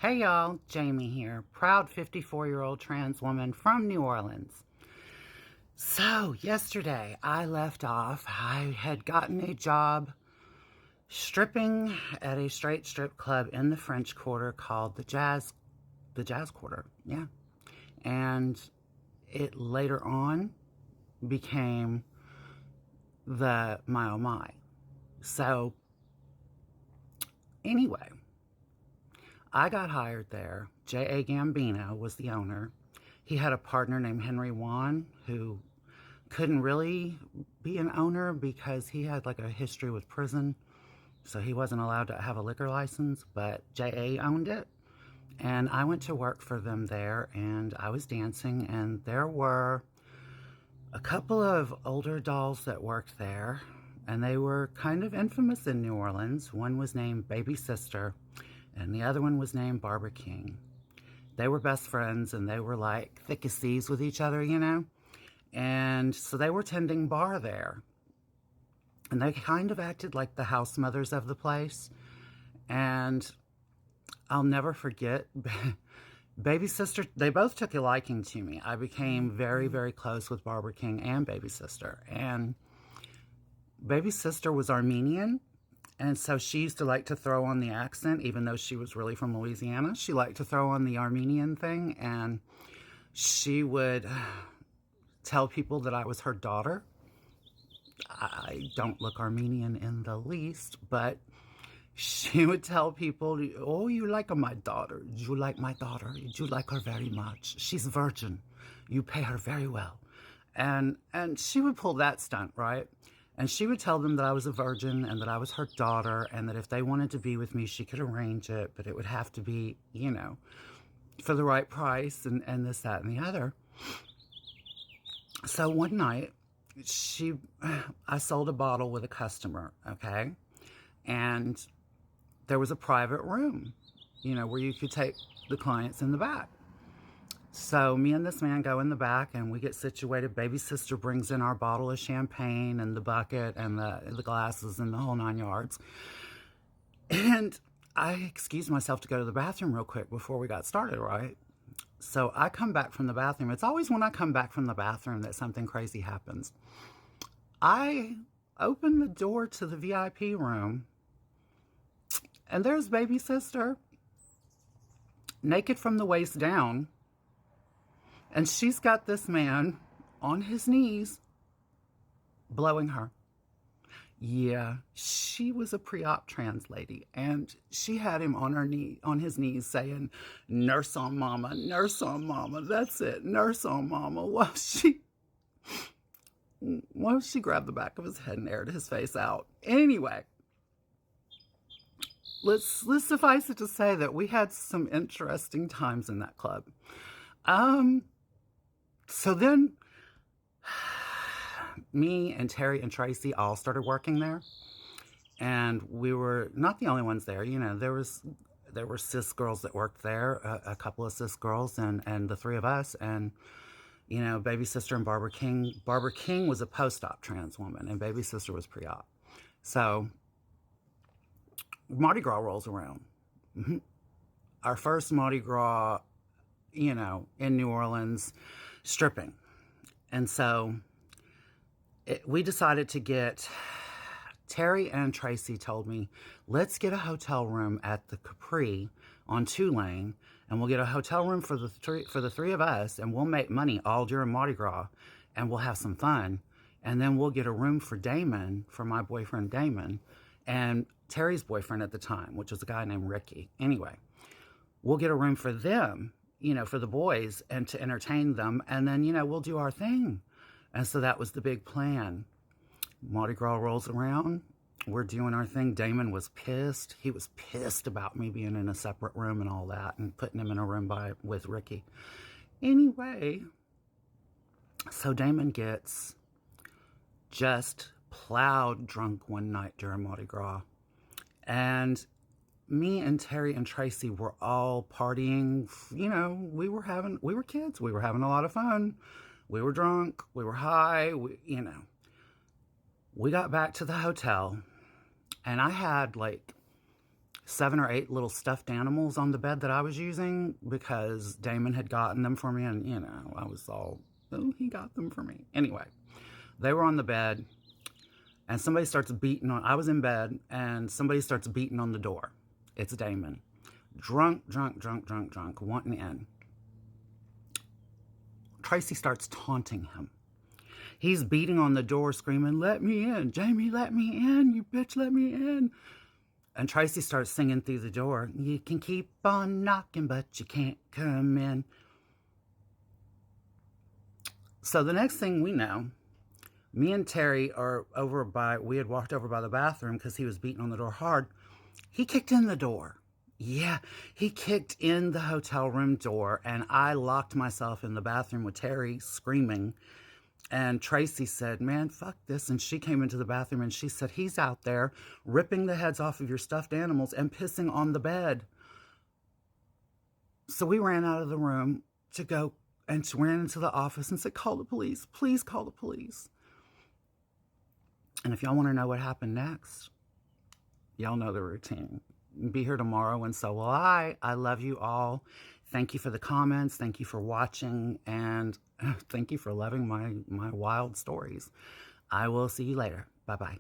Hey y'all, Jamie here, proud 54-year-old trans woman from New Orleans. So, yesterday I left off. I had gotten a job stripping at a straight strip club in the French Quarter called the Jazz Quarter. Yeah. And it later on became the My Oh My. So, anyway, I got hired there. J.A. Gambino was the owner. He had a partner named Henry Wan who couldn't really be an owner because he had like a history with prison. So he wasn't allowed to have a liquor license, but J.A. owned it. And I went to work for them there and I was dancing, and there were a couple of older dolls that worked there, and they were kind of infamous in New Orleans. One was named Baby Sister, and the other one was named Barbara King. They were best friends, and they were like thick as thieves with each other, you know? And so they were tending bar there. And they kind of acted like the house mothers of the place. And I'll never forget, Baby Sister, they both took a liking to me. I became very, very close with Barbara King and Baby Sister. And Baby Sister was Armenian. And so she used to like to throw on the accent, even though she was really from Louisiana. She liked to throw on the Armenian thing. And she would tell people that I was her daughter. I don't look Armenian in the least, but she would tell people, "Oh, you like my daughter. You like my daughter. You like her very much. She's a virgin. You pay her very well." And she would pull that stunt, right? And she would tell them that I was a virgin and that I was her daughter, and that if they wanted to be with me, she could arrange it, but it would have to be, for the right price, and this, that, and the other. So one night, I sold a bottle with a customer, okay? And there was a private room, where you could take the clients in the back. So me and this man go in the back and we get situated. Baby Sister brings in our bottle of champagne and the bucket and the glasses and the whole 9 yards. And I excused myself to go to the bathroom real quick before we got started, right? So I come back from the bathroom. It's always when I come back from the bathroom that something crazy happens. I open the door to the VIP room, and there's Baby Sister, naked from the waist down, and she's got this man on his knees blowing her. Yeah, she was a pre-op trans lady, and she had him on his knees saying, "Nurse on mama, nurse on mama, that's it, nurse on mama," while she grabbed the back of his head and aired his face out. Anyway, let's suffice it to say that we had some interesting times in that club. So then me and Terry and Tracy all started working there, and we were not the only ones there. There were cis girls that worked there, a couple of cis girls, and the three of us, and Baby Sister and Barbara King. Barbara King was a post-op trans woman, and Baby Sister was pre-op. So Mardi Gras rolls around. Our first Mardi Gras, in New Orleans, stripping. And so we decided to get, Terry and Tracy told me, let's get a hotel room at the Capri on Tulane, and we'll get a hotel room for the three of us, and we'll make money all during Mardi Gras, and we'll have some fun. And then we'll get a room for Damon, for my boyfriend Damon, and Terry's boyfriend at the time, which was a guy named Ricky. Anyway, we'll get a room for them, for the boys, and to entertain them, and then, we'll do our thing. And so that was the big plan. Mardi Gras rolls around. We're doing our thing. Damon was pissed. He was pissed about me being in a separate room and all that, and putting him in a room with Ricky. Anyway, so Damon gets just plowed drunk one night during Mardi Gras. And me and Terry and Tracy were all partying. We were kids. We were having a lot of fun. We were drunk. We were high. We got back to the hotel, and I had like 7 or 8 little stuffed animals on the bed that I was using because Damon had gotten them for me, and you know, I was all, oh, he got them for me. Anyway, they were on the bed, and somebody starts beating on, I was in bed, and somebody starts beating on the door. It's Damon. Drunk, wanting in. Tracy starts taunting him. He's beating on the door, screaming, "Let me in, Jamie, let me in, you bitch, let me in." And Tracy starts singing through the door, "You can keep on knocking, but you can't come in." So the next thing we know, me and Terry are over by, we had walked over by the bathroom because he was beating on the door hard. He kicked in the door. Yeah, he kicked in the hotel room door, and I locked myself in the bathroom with Terry screaming. And Tracy said, "Man, fuck this." And she came into the bathroom and she said, "He's out there ripping the heads off of your stuffed animals and pissing on the bed." So we ran out of the room to go and ran into the office and said, "Call the police. Please call the police." And if y'all want to know what happened next, y'all know the routine. Be here tomorrow, and so will I. I love you all. Thank you for the comments. Thank you for watching, and thank you for loving my wild stories. I will see you later. Bye-bye.